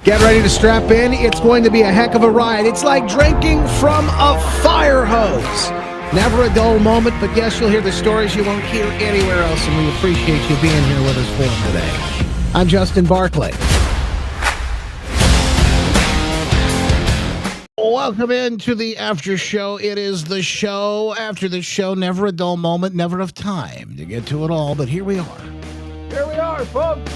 Get ready to strap in. It's going to be a heck of a ride. It's like drinking from a fire hose. Never a dull moment, but yes, you'll hear the stories you won't hear anywhere else, and we appreciate you being here with us for them today. I'm Justin Barclay. Welcome into the after show. It is the show after the show. Never a dull moment, never enough time to get to it all, but here we are. Here we are, folks.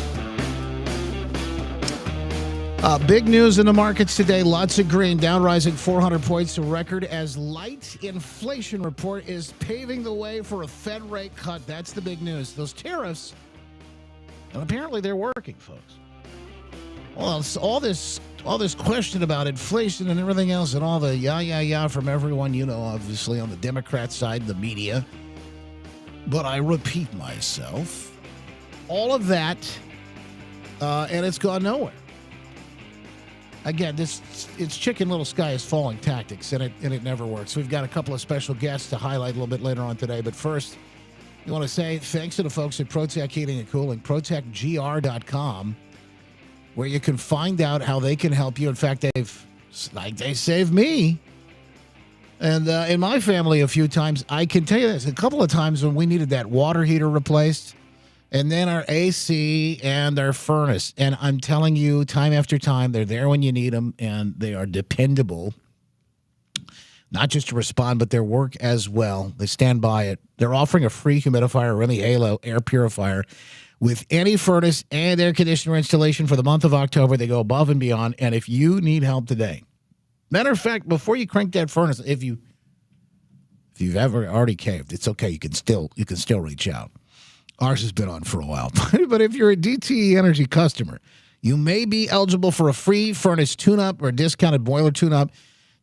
Big news in the markets today. Lots of green. Dow rising 400 points to record as light inflation report is paving the way for a Fed rate cut. That's the big news. Those tariffs, and apparently they're working, folks. Well, it's all this question about inflation and everything else and all the yah from everyone, obviously on the Democrat side, the media. But I repeat myself, all of that, and it's gone nowhere. Again, it's Chicken Little Sky is Falling tactics, and it never works. We've got a couple of special guests to highlight a little bit later on today. But first, you want to say thanks to the folks at ProTech Heating and Cooling, ProTechGR.com, where you can find out how they can help you. In fact, they saved me and in my family a few times. I can tell you this, a couple of times when we needed that water heater replaced, and then our AC and our furnace. And I'm telling you, time after time, they're there when you need them, and they are dependable. Not just to respond, but their work as well. They stand by it. They're offering a free humidifier, Remy Halo air purifier, with any furnace and air conditioner installation for the month of October. They go above and beyond. And if you need help today, matter of fact, before you crank that furnace, if you've ever already caved, it's okay. You can still reach out. Ours has been on for a while. But if you're a DTE Energy customer, you may be eligible for a free furnace tune-up or a discounted boiler tune-up.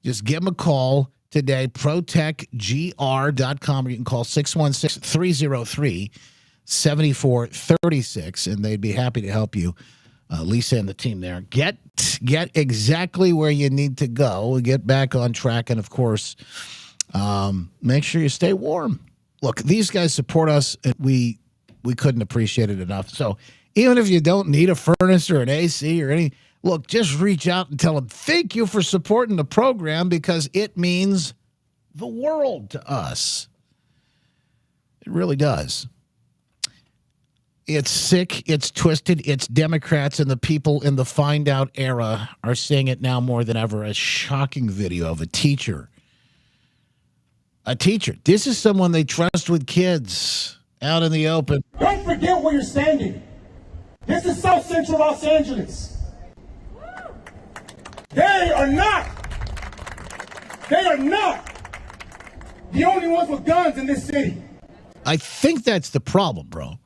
Just give them a call today, ProTechGR.com, or you can call 616-303-7436, and they'd be happy to help you. Lisa and the team there. Get exactly where you need to go, get back on track, and, of course, make sure you stay warm. Look, these guys support us, and we couldn't appreciate it enough. So even if you don't need a furnace or an AC or any, look, just reach out and tell them thank you for supporting the program, because it means the world to us. It really does. It's sick. It's twisted. It's Democrats and the people in the find out era are seeing it now more than ever. A shocking video of a teacher. This is someone they trust with kids out in the open. Don't forget where you're standing. This is South Central Los Angeles. They are not the only ones with guns in this city. I think that's the problem, bro.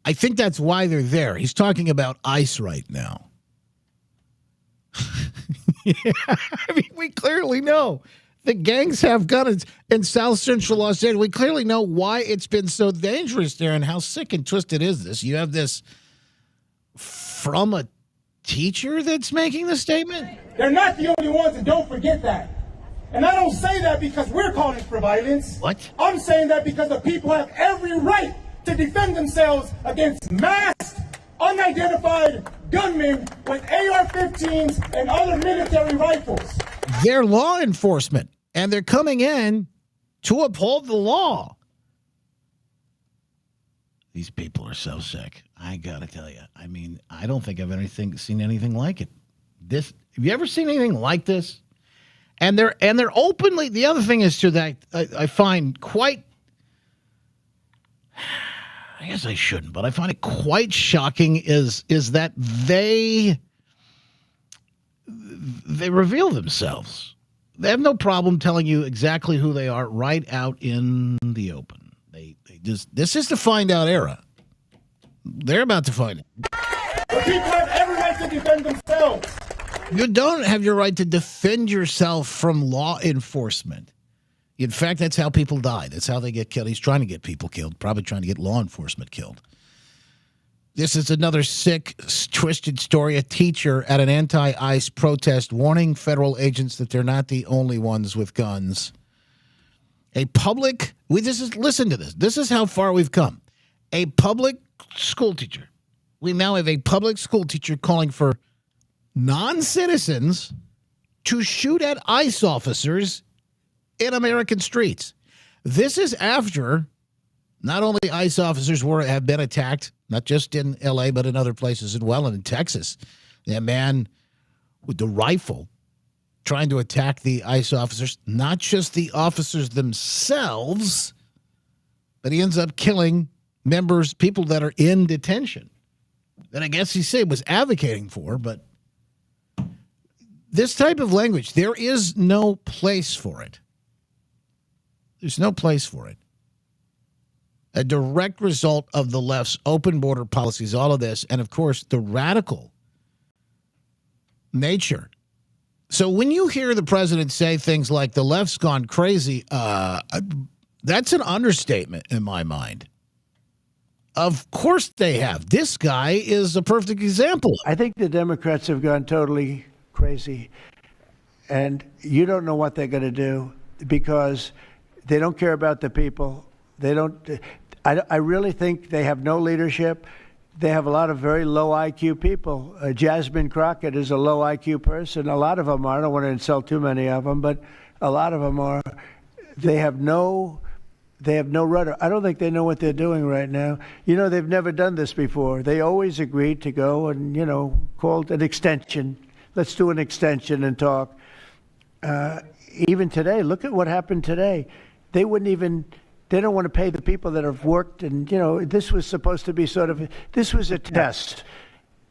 I think that's why they're there. He's talking about ICE right now. Yeah, I mean, we clearly know the gangs have guns in South Central Los Angeles. We clearly know why it's been so dangerous there and how sick and twisted is this. You have this from a teacher that's making the statement? They're not the only ones, and don't forget that. And I don't say that because we're calling for violence. What? I'm saying that because the people have every right to defend themselves against masked, unidentified gunmen with AR-15s and other military rifles. They're law enforcement, and they're coming in to uphold the law. These people are so sick. I gotta tell you. I mean, I don't think I've seen anything like it. Have you ever seen anything like this? And they're openly. The other thing is that I find quite. I guess I shouldn't, but I find it quite shocking. Is that they reveal themselves. They have no problem telling you exactly who they are right out in the open. This is the find out era. They're about to find it. The people have every right to defend themselves. You don't have your right to defend yourself from law enforcement. In fact, that's how people die. That's how they get killed. He's trying to get people killed, probably trying to get law enforcement killed. This is another sick, twisted story. A teacher at an anti-ICE protest warning federal agents that they're not the only ones with guns. Listen to this. This is how far we've come. A public school teacher. We now have a public school teacher calling for non-citizens to shoot at ICE officers in American streets. This is after not only ICE officers have been attacked, not just in L.A., but in other places as well, and in Texas. That man with the rifle trying to attack the ICE officers, not just the officers themselves, but he ends up killing people that are in detention that I guess he said was advocating for. But this type of language, there is no place for it. There's no place for it. A direct result of the left's open border policies, all of this, and of course, the radical nature. So when you hear the president say things like the left's gone crazy, that's an understatement in my mind. Of course they have. This guy is a perfect example. I think the Democrats have gone totally crazy, and you don't know what they're going to do because they don't care about the people. They don't. I really think they have no leadership. They have a lot of very low IQ people. Jasmine Crockett is a low IQ person. A lot of them are. I don't want to insult too many of them, but a lot of them are. They have no rudder. I don't think they know what they're doing right now. You know, they've never done this before. They always agreed to go and, called an extension. Let's do an extension and talk. Even today, look at what happened today. They don't want to pay the people that have worked. And, this was supposed to be this was a test.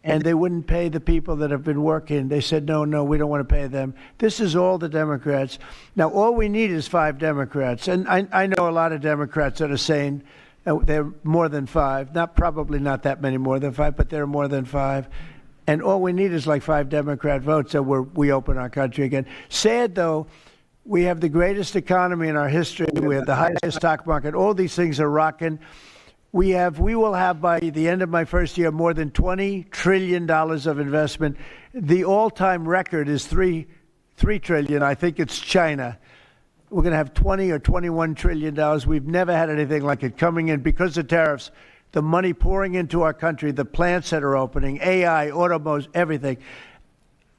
And they wouldn't pay the people that have been working. They said, no, we don't want to pay them. This is all the Democrats. Now, all we need is 5 Democrats. And I know a lot of Democrats that are saying they're more than 5. Probably not that many more than 5, but they're more than 5. And all we need is like 5 Democrat votes so we open our country again. Sad, though, we have the greatest economy in our history. We have the highest stock market. All these things are rocking. We will have by the end of my first year more than $20 trillion of investment. The all-time record is $3 trillion. I think it's China. We're going to have $20 or $21 trillion. We've never had anything like it coming in because of tariffs. The money pouring into our country, the plants that are opening, AI, automobiles, everything.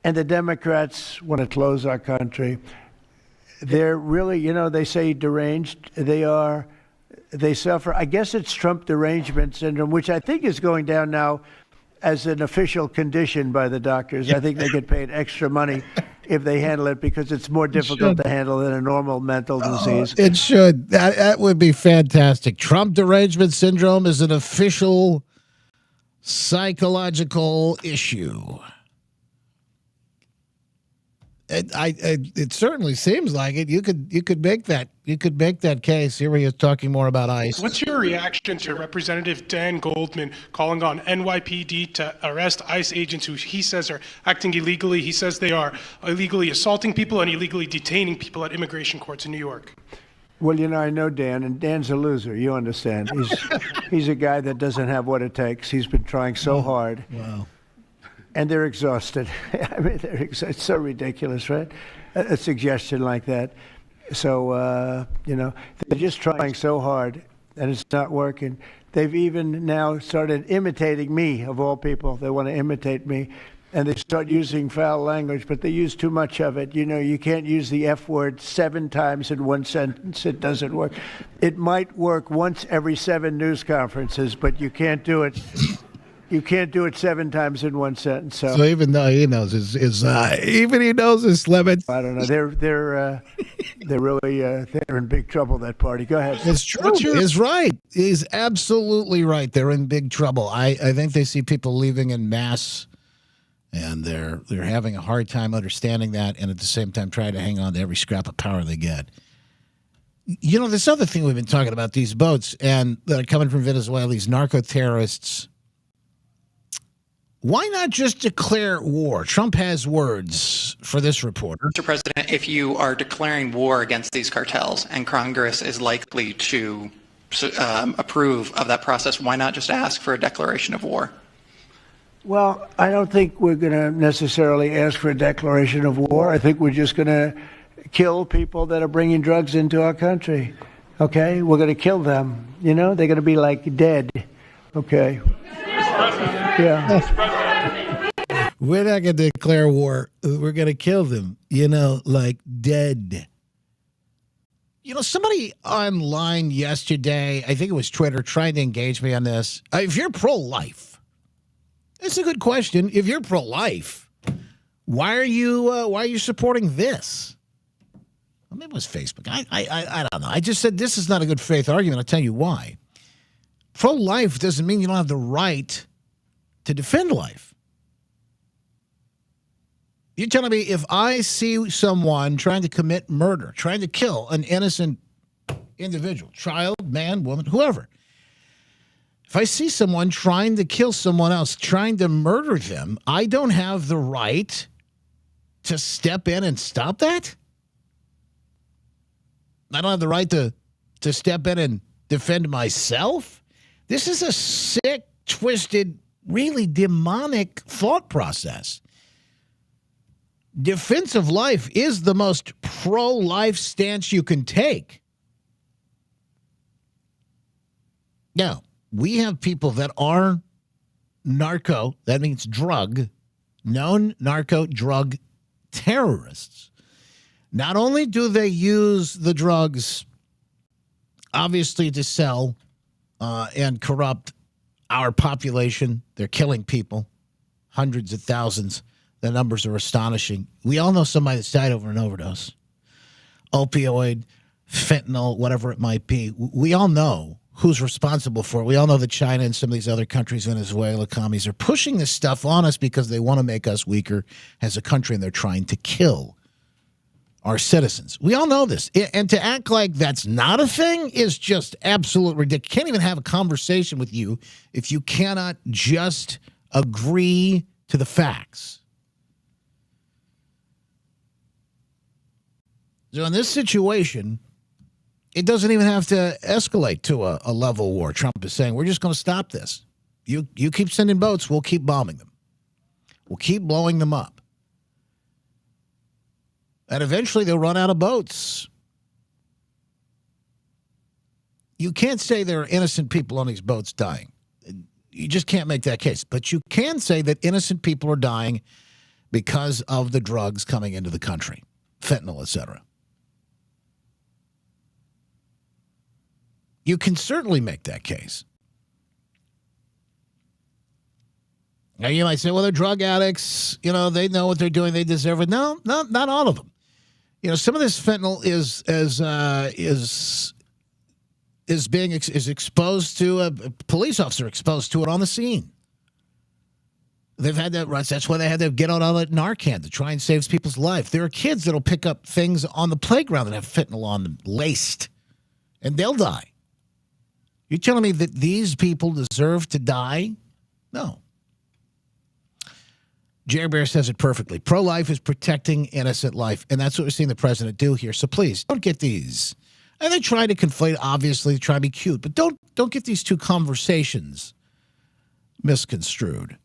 And the Democrats want to close our country. They're really, they say deranged. They suffer. I guess it's Trump derangement syndrome, which I think is going down now as an official condition by the doctors. I think they get paid extra money if they handle it because it's more difficult to handle than a normal mental disease. It should. That would be fantastic. Trump derangement syndrome is an official psychological issue. It certainly seems like it. You could make that case. Here he is talking more about ICE. What's your reaction to Representative Dan Goldman calling on NYPD to arrest ICE agents who he says are acting illegally? He says they are illegally assaulting people and illegally detaining people at immigration courts in New York. Well, I know Dan, and Dan's a loser. You understand? He's a guy that doesn't have what it takes. He's been trying so hard. Wow. And they're exhausted. I mean, it's so ridiculous, right? A suggestion like that. So, they're just trying so hard, and it's not working. They've even now started imitating me, of all people. They want to imitate me, and they start using foul language, but they use too much of it. You can't use the F word 7 times in one sentence. It doesn't work. It might work once every 7 news conferences, but you can't do it. You can't do it 7 times in one sentence. So even though he knows he knows his limits. I don't know. They're really they're in big trouble. That party. Go ahead. It's true. He's right. He's absolutely right. They're in big trouble. I think they see people leaving in mass, and they're having a hard time understanding that, and at the same time trying to hang on to every scrap of power they get. This other thing we've been talking about, these boats and that are coming from Venezuela, these narco terrorists. Why not just declare war? Trump has words for this reporter. Mr. President, if you are declaring war against these cartels and Congress is likely to approve of that process, why not just ask for a declaration of war? Well, I don't think we're going to necessarily ask for a declaration of war. I think we're just going to kill people that are bringing drugs into our country. Okay? We're going to kill them. They're going to be like dead. Okay? Yeah. We're not going to declare war. We're going to kill them, like dead. Somebody online yesterday, I think it was Twitter, trying to engage me on this. If you're pro-life, it's a good question. If you're pro-life, why are you supporting this? Well, maybe it was Facebook. I don't know. I just said this is not a good faith argument. I'll tell you why. Pro-life doesn't mean you don't have the right to defend life. You're telling me if I see someone trying to commit murder, trying to kill an innocent individual, child, man, woman, whoever, if I see someone trying to kill someone else, trying to murder them, I don't have the right to step in and stop that? I don't have the right to step in and defend myself? This is a sick, twisted, really demonic thought process. Defense of life is the most pro-life stance you can take. Now, we have people that are narco, that means known narco drug terrorists. Not only do they use the drugs, obviously, to sell and corrupt our population, they're killing people, hundreds of thousands. The numbers are astonishing. We all know somebody that's died over an overdose. Opioid, fentanyl, whatever it might be. We all know who's responsible for it. We all know that China and some of these other countries, Venezuela, commies, are pushing this stuff on us because they want to make us weaker as a country, and they're trying to kill our citizens. We all know this. And to act like that's not a thing is just absolute ridiculous. Can't even have a conversation with you if you cannot just agree to the facts. So in this situation, it doesn't even have to escalate to a level war. Trump is saying, we're just going to stop this. You keep sending boats, we'll keep bombing them. We'll keep blowing them up. And eventually they'll run out of boats. You can't say there are innocent people on these boats dying. You just can't make that case. But you can say that innocent people are dying because of the drugs coming into the country, fentanyl, etc. You can certainly make that case. Now, you might say, well, they're drug addicts. They know what they're doing. They deserve it. No, not all of them. Some of this fentanyl is exposed to a police officer exposed to it on the scene. They've had that. That's why they had to get out all that Narcan to try and save people's life. There are kids that'll pick up things on the playground that have fentanyl on them, laced, and they'll die. You're telling me that these people deserve to die? No. Jerry Bear says it perfectly. Pro-life is protecting innocent life, and that's what we're seeing the president do here. So please, don't get these. And they try to conflate, obviously, try to be cute, but don't get these two conversations misconstrued.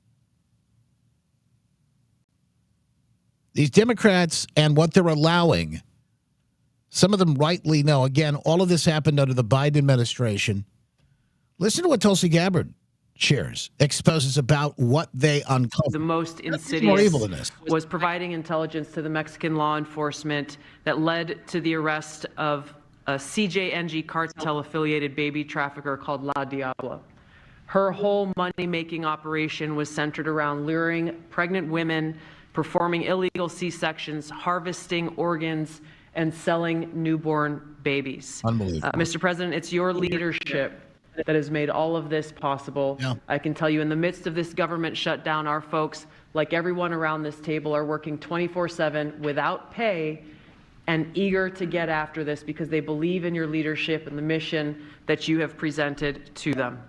These Democrats and what they're allowing, some of them rightly know. Again, all of this happened under the Biden administration. Listen to what Tulsi Gabbard shares, exposes about what they uncovered. The most More insidious evil than this. was providing intelligence to the Mexican law enforcement that led to the arrest of a CJNG cartel-affiliated baby trafficker called La Diabla. Her whole money-making operation was centered around luring pregnant women, performing illegal C-sections, harvesting organs, and selling newborn babies. Unbelievable. Mr. President, it's your leadership that has made all of this possible. Yeah. I can tell you, in the midst of this government shutdown, our folks, like everyone around this table, are working 24/7 without pay and eager to get after this because they believe in your leadership and the mission that you have presented to them.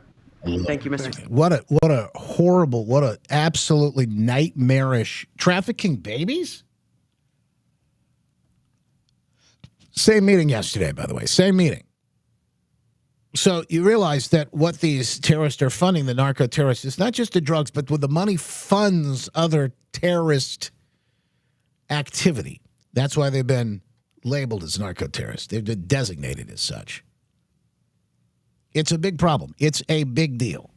Thank you, Mr. What a horrible, what a absolutely nightmarish trafficking babies. Same meeting yesterday, by the way. Same meeting. So you realize that what these terrorists are funding, the narco terrorists, is not just the drugs, but with the money funds other terrorist activity. That's why they've been labeled as narco terrorists. They've been designated as such. It's a big problem. It's a big deal.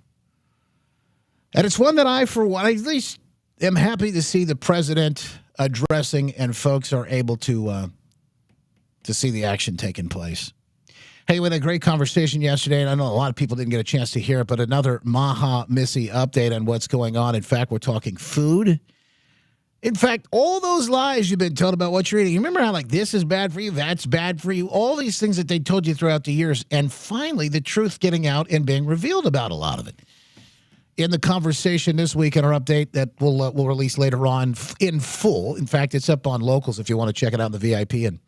And it's one that I, for one, at least am happy to see the president addressing and folks are able to see the action taking place. Hey, we had a great conversation yesterday, and I know a lot of people didn't get a chance to hear it, but another Maha Missy update on what's going on. In fact, we're talking food. In fact, all those lies you've been told about what you're eating. You remember how, like, this is bad for you, that's bad for you, all these things that they told you throughout the years, and finally the truth getting out and being revealed about a lot of it. In the conversation this week in our update that we'll release later on in full. In fact, it's up on Locals if you want to check it out in the VIP, and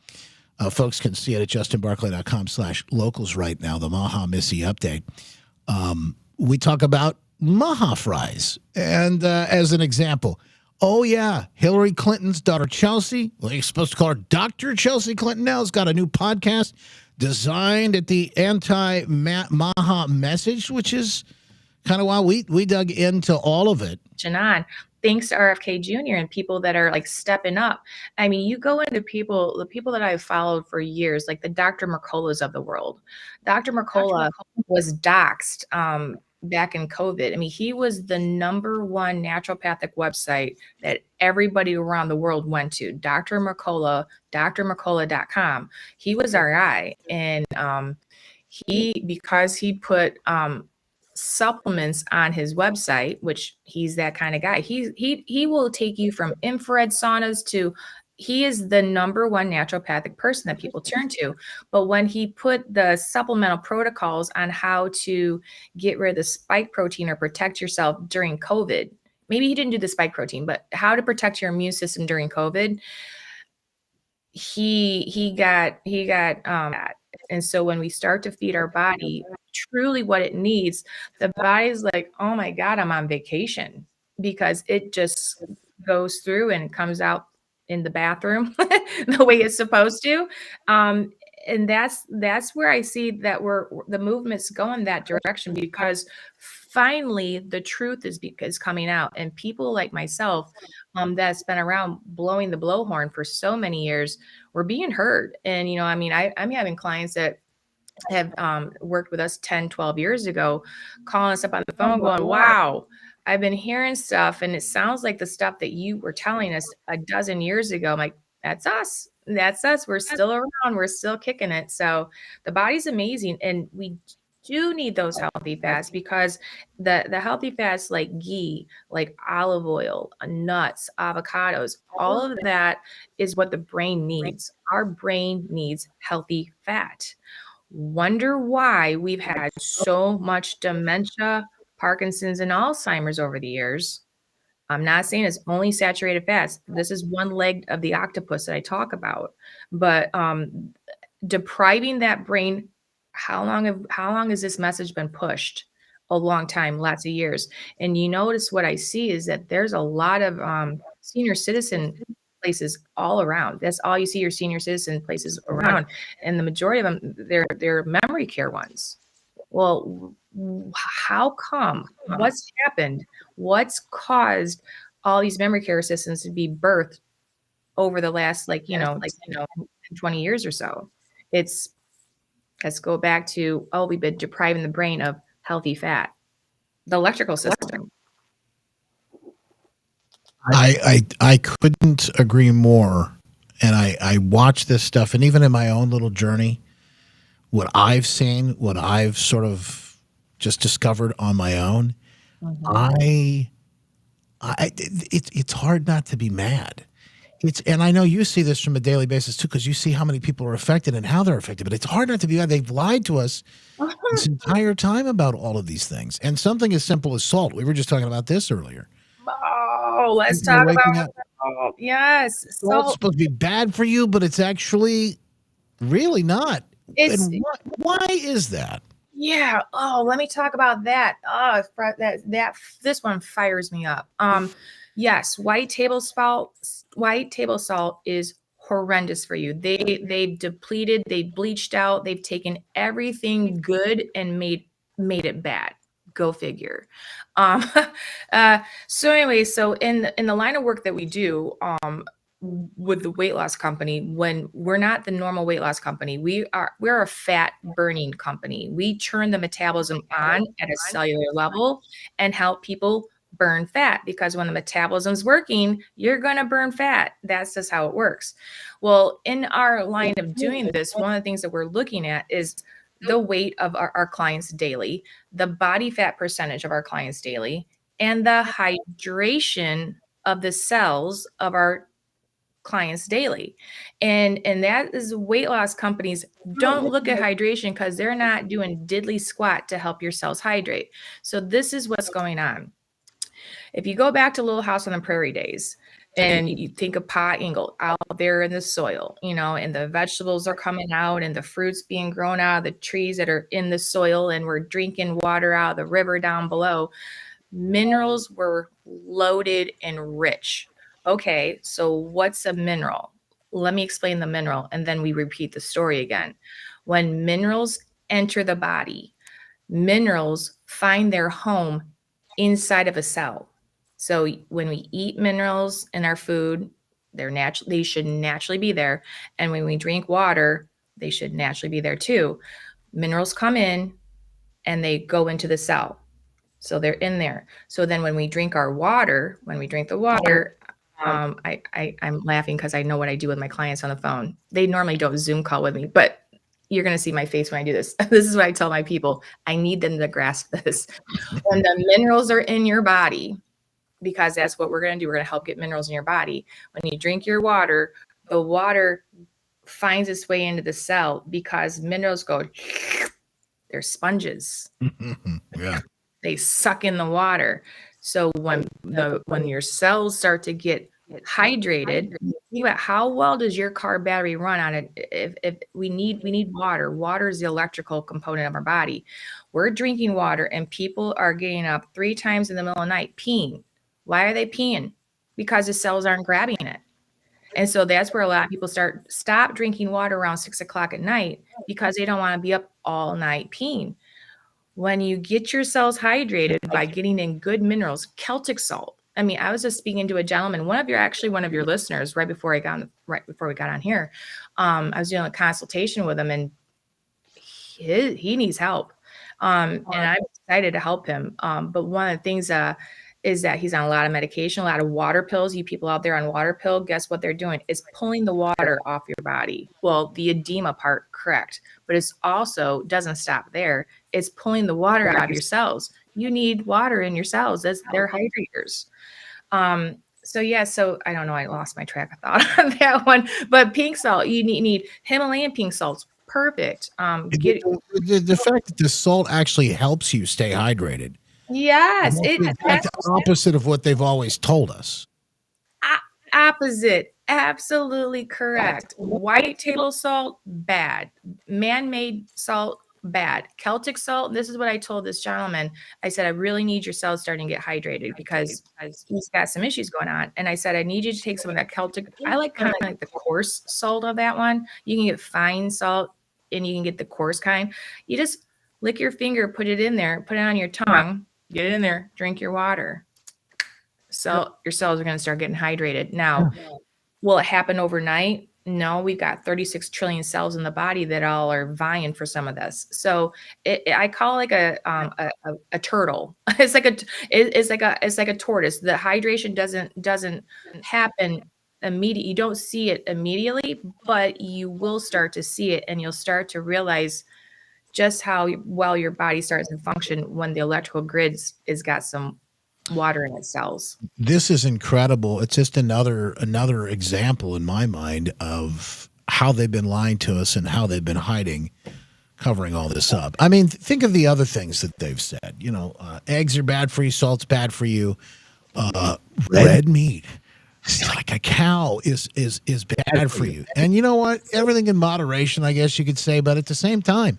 folks can see it at justinbarclay.com/locals right now, the Maha Missy update. We talk about Maha fries. And as an example, oh, yeah, Hillary Clinton's daughter, Chelsea, well, you're supposed to call her Dr. Chelsea Clinton now, has got a new podcast designed at the anti-Maha message, which is kind of why we dug into all of it. On. Thanks to RFK Jr. and people that are like stepping up. I mean, you go into the people that I've followed for years, like the Dr. Mercolas of the world. Dr. Mercola was doxxed back in COVID. I mean, he was the #1 naturopathic website that everybody around the world went to. Dr. Mercola, drmercola.com. He was our guy. And because he put supplements on his website, which he's that kind of guy. He will take you from infrared saunas to, he is the #1 naturopathic person that people turn to. But when he put the supplemental protocols on how to get rid of the spike protein or protect yourself during COVID, maybe he didn't do the spike protein, but how to protect your immune system during COVID, he got and so when we start to feed our body truly what it needs, the body's like, oh my God, I'm on vacation, because it just goes through and comes out in the bathroom the way it's supposed to. And that's where I see that the movement's going that direction, because finally the truth is coming out, and people like myself that's been around blowing the blowhorn for so many years, we're being heard. And, you know, I mean, I'm having clients that have worked with us 10, 12 years ago, calling us up on the phone going, wow, I've been hearing stuff and it sounds like the stuff that you were telling us a dozen years ago. I'm like, that's us. That's us. We're still around. We're still kicking it. So the body's amazing. And we do need those healthy fats, because the healthy fats like ghee, like olive oil, nuts, avocados, all of that is what the brain needs. Our brain needs healthy fat. Wonder why we've had so much dementia, Parkinson's, and Alzheimer's over the years. I'm not saying it's only saturated fats. This is one leg of the octopus that I talk about. But depriving that brain, how long has this message been pushed? A long time, lots of years. And you notice what I see is that there's a lot of senior citizen places all around. That's all you see, your senior citizen places around. And the majority of them, they're memory care ones. Well, how come? What's happened? What's caused all these memory care systems to be birthed over the last 20 years or so? Let's go back to, we've been depriving the brain of healthy fat, the electrical system. I couldn't agree more. And I watch this stuff, and even in my own little journey, what I've seen, what I've sort of just discovered on my own, it's hard not to be mad. And I know you see this from a daily basis too, because you see how many people are affected and how they're affected. But it's hard not to be mad. They've lied to us this entire time about all of these things. And something as simple as salt. We were just talking about this earlier. Oh, let's talk about salt. Yes, salt's supposed to be bad for you, but it's actually really not. And why is that? Yeah. Oh, let me talk about that. Oh, this one fires me up. Yes, white table salt is horrendous for you. They've depleted, they've bleached out, they've taken everything good and made it bad. Go figure. So anyway, so in the line of work that we do, with the weight loss company, when we're not the normal weight loss company, we're a fat burning company. We turn the metabolism on at a cellular level and help people burn fat, because when the metabolism's working, you're going to burn fat. That's just how it works. Well, in our line of doing this, one of the things that we're looking at is the weight of our clients daily, the body fat percentage of our clients daily, and the hydration of the cells of our clients daily. And that is, weight loss companies don't look at hydration because they're not doing diddly squat to help your cells hydrate. So this is what's going on. If you go back to Little House on the Prairie days, and you think of Pa Ingle out there in the soil, and the vegetables are coming out and the fruits being grown out of the trees that are in the soil, and we're drinking water out of the river down below. Minerals were loaded and rich. Okay, so what's a mineral? Let me explain the mineral, and then we repeat the story again. When minerals enter the body, minerals find their home inside of a cell. So when we eat minerals in our food, they should naturally be there. And when we drink water, they should naturally be there too. Minerals come in and they go into the cell. So they're in there. So then when we drink the water, I'm laughing because I know what I do with my clients on the phone. They normally don't Zoom call with me, but you're going to see my face when I do this. This is what I tell my people. I need them to grasp this. When the minerals are in your body, because that's what we're going to do. We're going to help get minerals in your body. When you drink your water, the water finds its way into the cell because minerals go, they're sponges. Yeah. They suck in the water. So when your cells start to get hydrated, think about how well does your car battery run on it. If we need water. Water is the electrical component of our body. We're drinking water and people are getting up 3 times in the middle of the night peeing. Why are they peeing? Because the cells aren't grabbing it. And so that's where a lot of people stop drinking water around 6 o'clock at night because they don't want to be up all night peeing. When you get your cells hydrated by getting in good minerals, Celtic salt. I mean, I was just speaking to a gentleman, one of your listeners, right before we got on here. I was doing a consultation with him, and he needs help. And I'm excited to help him. But one of the things is that he's on a lot of medication, a lot of water pills. You people out there on water pill, guess what they're doing? It's pulling the water off your body. Well, the edema part, correct. But it's also doesn't stop there. It's pulling the water out of your cells. You need water in your cells. They're hydrators. So I don't know. I lost my track of thought on that one. But pink salt, you need Himalayan pink salts. Perfect. The fact that the salt actually helps you stay hydrated. Yes, that's the opposite of what they've always told us. Opposite, absolutely correct. White table salt, bad. Man-made salt, bad. Celtic salt, this is what I told this gentleman. I said, I really need your cells starting to get hydrated because he's got some issues going on. And I said, I need you to take some of that Celtic. I like kind of like the coarse salt of that one. You can get fine salt and you can get the coarse kind. You just lick your finger, put it in there, put it on your tongue. Get it in there, drink your water. So your cells are going to start getting hydrated. Now, will it happen overnight? No, we've got 36 trillion cells in the body that all are vying for some of this. So I call it like a turtle. It's like a tortoise. The hydration doesn't happen immediately. You don't see it immediately, but you will start to see it, and you'll start to realize just how well your body starts to function when the electrical grid has got some water in its cells. This is incredible. It's just another example in my mind of how they've been lying to us and how they've been covering all this up. I mean, think of the other things that they've said. Eggs are bad for you, salt's bad for you, red meat, like a cow, is bad for you. And you know what? Everything in moderation, I guess you could say, but at the same time,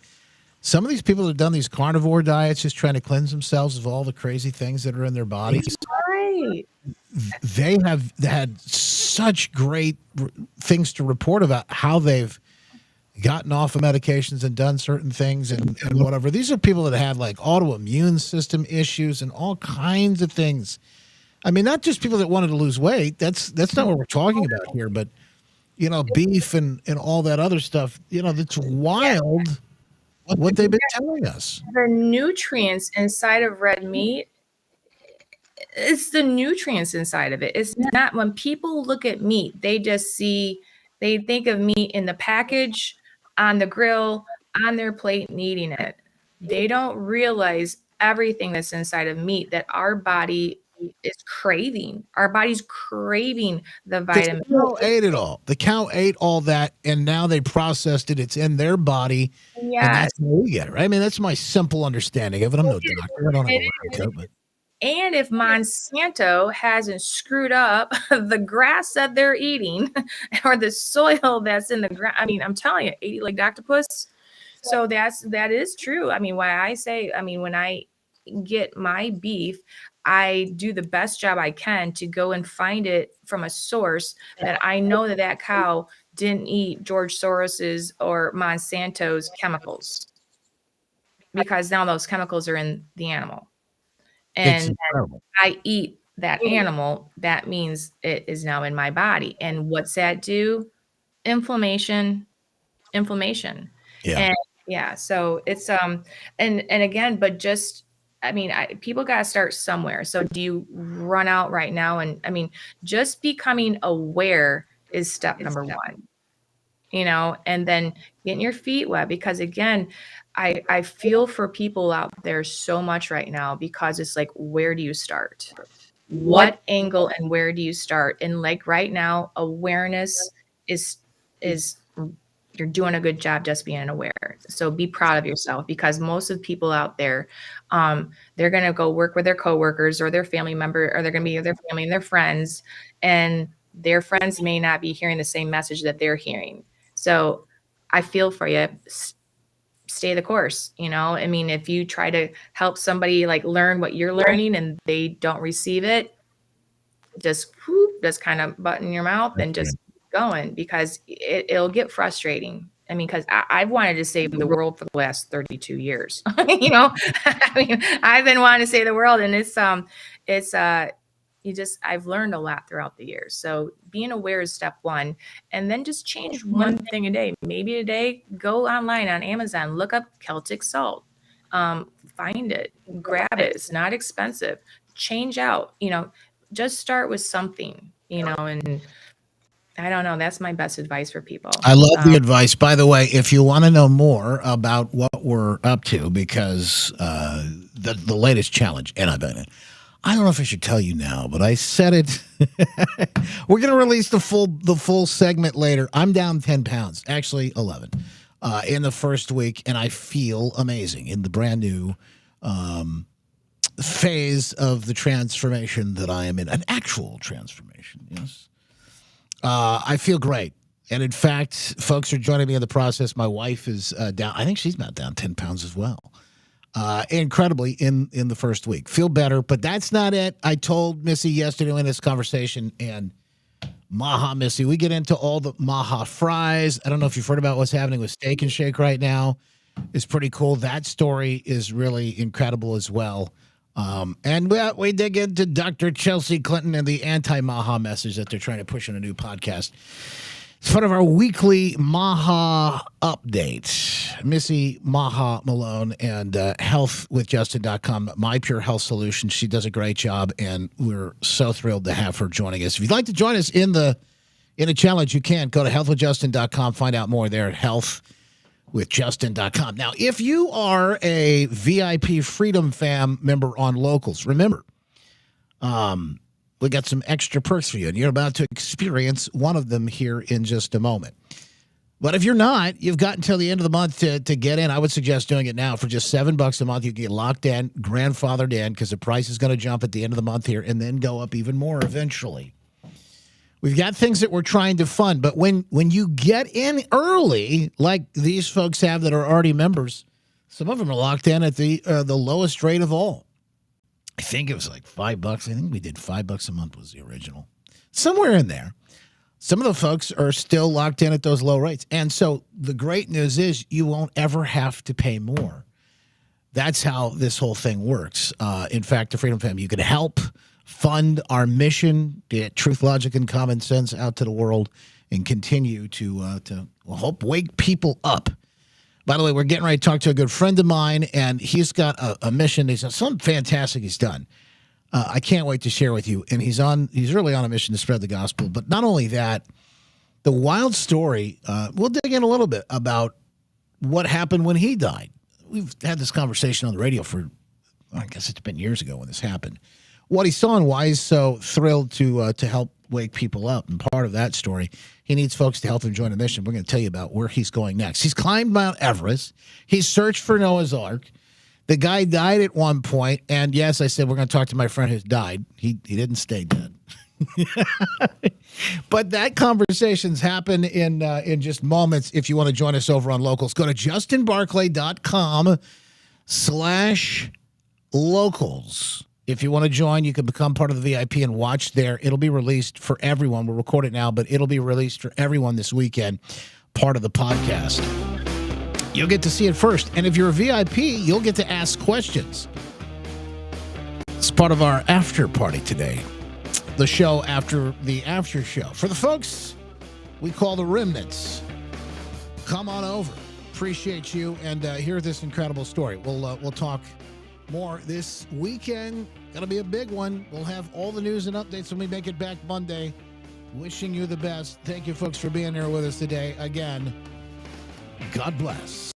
some of these people that have done these carnivore diets just trying to cleanse themselves of all the crazy things that are in their bodies. Right. They have had such great things to report about how they've gotten off of medications and done certain things and whatever. These are people that have like autoimmune system issues and all kinds of things. I mean, not just people that wanted to lose weight. That's not what we're talking about here, but beef and all that other stuff. That's wild. What they've been telling us. The nutrients inside of red meat, it's the nutrients inside of it. It's not, when people look at meat, they think of meat in the package, on the grill, on their plate, and eating it. They don't realize everything that's inside of meat that our body is craving. Our body's craving the vitamin. The cow ate it all. The cow ate all that, and now they processed it. It's in their body, and Yes. that's how we get it, right? I mean, that's my simple understanding of it. I'm no doctor. I don't have a lab coat, but And if Monsanto hasn't screwed up the grass that they're eating or the soil that's in the ground, I mean, I'm telling you, 80 like octopus. So that is true. I mean, why I say, I mean, when I get my beef, I do the best job I can to go and find it from a source that I know that that cow didn't eat George Soros's or Monsanto's chemicals, because now those chemicals are in the animal. it's And incredible. I eat that animal, that means it is now in my body. And what's that do? Inflammation. Yeah. And yeah, so it's and again, but just, I mean, people got to start somewhere. So do you run out right now? And I mean, just becoming aware is step number one, and then getting your feet wet, because again, I feel for people out there so much right now, because it's like, where do you start? What angle and where do you start? And like right now, awareness is you're doing a good job just being aware. So be proud of yourself, because most of the people out there, they're going to go work with their coworkers or their family member, or they're going to be with their family and their friends, and their friends may not be hearing the same message that they're hearing. So I feel for you. Stay the course. I mean, if you try to help somebody like learn what you're learning and they don't receive it, just kind of button your mouth and just going, because it'll get frustrating. I mean, because I've wanted to save the world for the last 32 years. I mean, I've been wanting to save the world, and I've learned a lot throughout the years. So being aware is step one, and then just change one thing a day. Maybe today, go online on Amazon, look up Celtic salt, find it, grab it. It's not expensive. Change out, just start with something, and I don't know. That's my best advice for people. I love the advice. By the way, if you want to know more about what we're up to, because the latest challenge, and I don't know if I should tell you now, but I said it. We're going to release the full segment later. I'm down 10 pounds, actually 11, in the first week, and I feel amazing in the brand new phase of the transformation that I am in, an actual transformation. Yes. I feel great. And in fact, folks are joining me in the process. My wife is down. I think she's about down 10 pounds as well. Incredibly in the first week. Feel better, but that's not it. I told Missy yesterday in this conversation, and Maha, Missy, we get into all the Maha fries. I don't know if you've heard about what's happening with Steak and Shake right now. It's pretty cool. That story is really incredible as well. And we dig into Dr. Chelsea Clinton and the anti-Maha message that they're trying to push in a new podcast. It's part of our weekly Maha update. Missy Maha Malone and healthwithjustin.com, My Pure Health Solutions. She does a great job, and we're so thrilled to have her joining us. If you'd like to join us in a challenge, you can go to healthwithjustin.com, find out more there at healthwithjustin.com. Now, if you are a VIP Freedom Fam member on Locals, remember, we got some extra perks for you, and you're about to experience one of them here in just a moment. But if you're not, you've got until the end of the month to get in. I would suggest doing it now. For just $7 a month, you can get locked in, grandfathered in, because the price is going to jump at the end of the month here and then go up even more eventually. We've got things that we're trying to fund, but when you get in early, like these folks have that are already members, some of them are locked in at the lowest rate of all. I think it was like $5. I think we did $5 a month was the original. Somewhere in there. Some of the folks are still locked in at those low rates. And so the great news is you won't ever have to pay more. That's how this whole thing works. In fact, the Freedom Fam, you can help fund our mission to get truth, logic, and common sense out to the world and continue to help wake people up. By the way, we're getting ready to talk to a good friend of mine, and he's got a mission. He's something fantastic he's done. I can't wait to share with you. And he's really on a mission to spread the gospel. But not only that, the wild story, we'll dig in a little bit about what happened when he died. We've had this conversation on the radio for, I guess it's been years ago when this happened. What he saw and why he's so thrilled to help wake people up. And part of that story, he needs folks to help him join a mission. We're going to tell you about where he's going next. He's climbed Mount Everest. He's searched for Noah's Ark. The guy died at one point, and yes, I said we're going to talk to my friend who's died. He didn't stay dead. But that conversations happen in just moments. If you want to join us over on Locals, go to justinbarclay.com/locals. If you want to join, you can become part of the VIP and watch there. It'll be released for everyone. We'll record it now, but it'll be released for everyone this weekend, part of the podcast. You'll get to see it first. And if you're a VIP, you'll get to ask questions. It's part of our after party today. The show after the after show. For the folks we call the remnants, come on over. Appreciate you and hear this incredible story. We'll talk more this weekend. Gonna be a big one. We'll have all the news and updates when we make it back Monday. Wishing you the best. Thank you, folks, for being here with us today. Again, God bless.